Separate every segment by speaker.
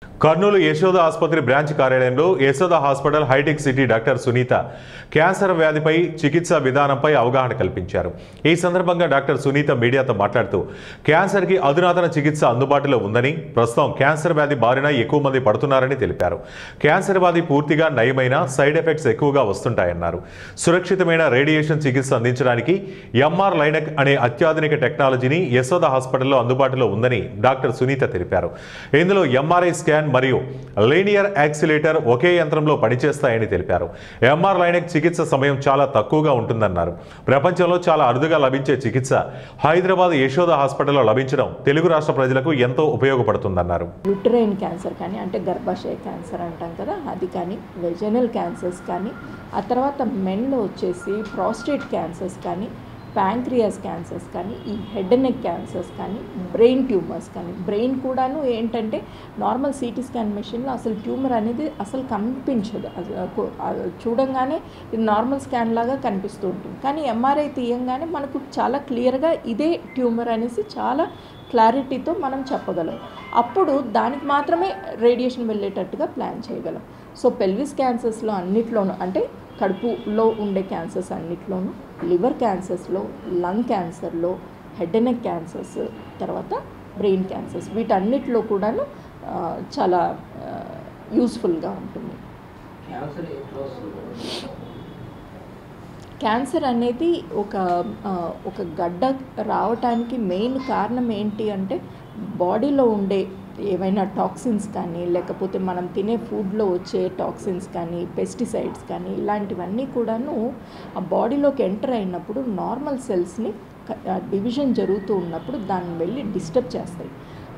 Speaker 1: కర్నూలు యశోద ఆసుపత్రి బ్రాంచ్ కార్యాలయంలో Yashoda hospital Hitec City doctor Sunitha cancer వ్యాధిపై చికిత్సా విధానంపై అవగాహన కల్పించారు. ఈ సందర్భంగా డాక్టర్ సునీత మీడియాతో మాట్లాడుతూ క్యాన్సర్కి అధునాతన చికిత్స అందుబాటులో ఉందని, ప్రస్తుతం క్యాన్సర్ వ్యాధి బారిన ఎక్కువ మంది పడుతున్నారని తెలిపారు. క్యాన్సర్ వ్యాధి పూర్తిగా నయమైన సైడ్ ఎఫెక్ట్స్ ఎక్కువగా వస్తుంటాయన్నారు. సురక్షితమైన రేడియేషన్ చికిత్స అందించడానికి ఎంఆర్ లైనక్ అనే అత్యాధునిక టెక్నాలజీని యశోద హాస్పిటల్లో అందుబాటులో ఉందని డాక్టర్ సునీత తెలిపారు. ఇందులో ఎంఆర్ఐ స్కాన్ మరియు లీనియర్ యాక్సిలేటర్ ఒకే యంత్రంలో పనిచేస్తాయని తెలిపారు. ఎంఆర్ లైనక్ చికిత్స సమయం చాలా తక్కువగా ఉంటుందన్నారు. ప్రపంచంలో చాలా అరుదుగా లభించే చికిత్స హైదరాబాద్ యశోద హాస్పిటల్లో లభించడం తెలుగు రాష్ట్ర ప్రజలకు ఎంతో ఉపయోగపడుతుందన్నారు.
Speaker 2: యూటరైన్ క్యాన్సర్ కానీ, అంటే గర్భాశయ క్యాన్సర్ అంటాం కదా, అది కానీ, వెజనల్ క్యాన్సర్స్ కానీ, ఆ తర్వాత మెన్లో వచ్చేసి ప్రాస్టేట్ క్యాన్సర్స్ కానీ, ప్యాంక్రియాస్ క్యాన్సర్స్ కానీ, ఈ హెడ్ అండ్ నెక్ క్యాన్సర్స్ కానీ, బ్రెయిన్ ట్యూమర్స్ కానీ. బ్రెయిన్ కూడాను ఏంటంటే నార్మల్ సిటీ స్కాన్ మెషిన్లో అసలు ట్యూమర్ అనేది అసలు కనిపించదు, చూడంగానే ఇది నార్మల్ స్కాన్ లాగా కనిపిస్తూ ఉంటుంది. కానీ ఎంఆర్ఐ తీయంగానే మనకు చాలా క్లియర్గా ఇదే ట్యూమర్ అనేసి చాలా క్లారిటీతో మనం చెప్పగలం. అప్పుడు దానికి మాత్రమే రేడియేషన్ వెళ్ళేటట్టుగా ప్లాన్ చేయగలం. సో పెల్విస్ క్యాన్సర్స్లో అన్నిట్లోనూ, అంటే కడుపులో ఉండే క్యాన్సర్స్ అన్నిట్లోనూ, లివర్ క్యాన్సర్స్లో, లంగ్ క్యాన్సర్లో, హెడ్ అండ్ నెక్ క్యాన్సర్స్, తర్వాత బ్రెయిన్ క్యాన్సర్స్, వీటన్నిటిలో కూడాను చాలా యూస్ఫుల్గా ఉంటుంది. క్యాన్సర్ అనేది ఒక గడ్డ రావటానికి మెయిన్ కారణం ఏంటి అంటే బాడీలో ఉండే ఏవైనా టాక్సిన్స్ కానీ, లేకపోతే మనం తినే ఫుడ్లో వచ్చే టాక్సిన్స్ కానీ, పెస్టిసైడ్స్ కానీ, ఇలాంటివన్నీ కూడాను ఆ బాడీలోకి ఎంటర్ అయినప్పుడు నార్మల్ సెల్స్ని డివిజన్ జరుగుతూ ఉన్నప్పుడు దాన్ని వెళ్ళి డిస్టర్బ్ చేస్తాయి.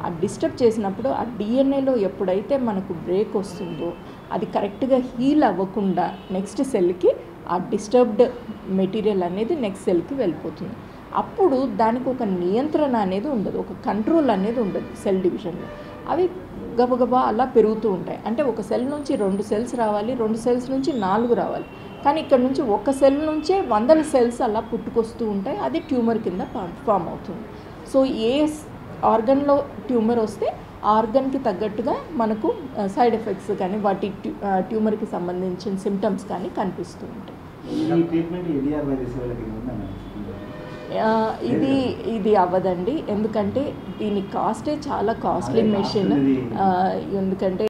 Speaker 2: ఆ డిస్టర్బ్ చేసినప్పుడు ఆ డిఎన్ఏలో ఎప్పుడైతే మనకు బ్రేక్ వస్తుందో అది కరెక్ట్గా హీల్ అవ్వకుండా నెక్స్ట్ సెల్కి ఆ డిస్టర్బ్డ్ మెటీరియల్ అనేది నెక్స్ట్ సెల్కి వెళ్ళిపోతుంది. అప్పుడు దానికి ఒక నియంత్రణ అనేది ఉండదు, ఒక కంట్రోల్ అనేది ఉండదు సెల్ డివిజన్లో. అవి గబగబా అలా పెరుగుతూ ఉంటాయి. అంటే ఒక సెల్ నుంచి 2 సెల్స్ రావాలి, 2 సెల్స్ నుంచి 4 రావాలి. కానీ ఇక్కడ నుంచి ఒక సెల్ నుంచే 100 సెల్స్ అలా పుట్టుకొస్తూ ఉంటాయి. అది ట్యూమర్ కింద ఫామ్ అవుతుంది. సో ఏ ఆర్గన్లో ట్యూమర్ వస్తే ఆర్గన్కి తగ్గట్టుగా మనకు సైడ్ ఎఫెక్ట్స్ కానీ, వాటి ట్యూమర్కి సంబంధించిన సిమ్టమ్స్ కానీ కనిపిస్తూ ఉంటాయి. ఇది అవ్వదండి, ఎందుకంటే దీని కాస్టే చాలా కాస్ట్లీ మెషిన్. ఎందుకంటే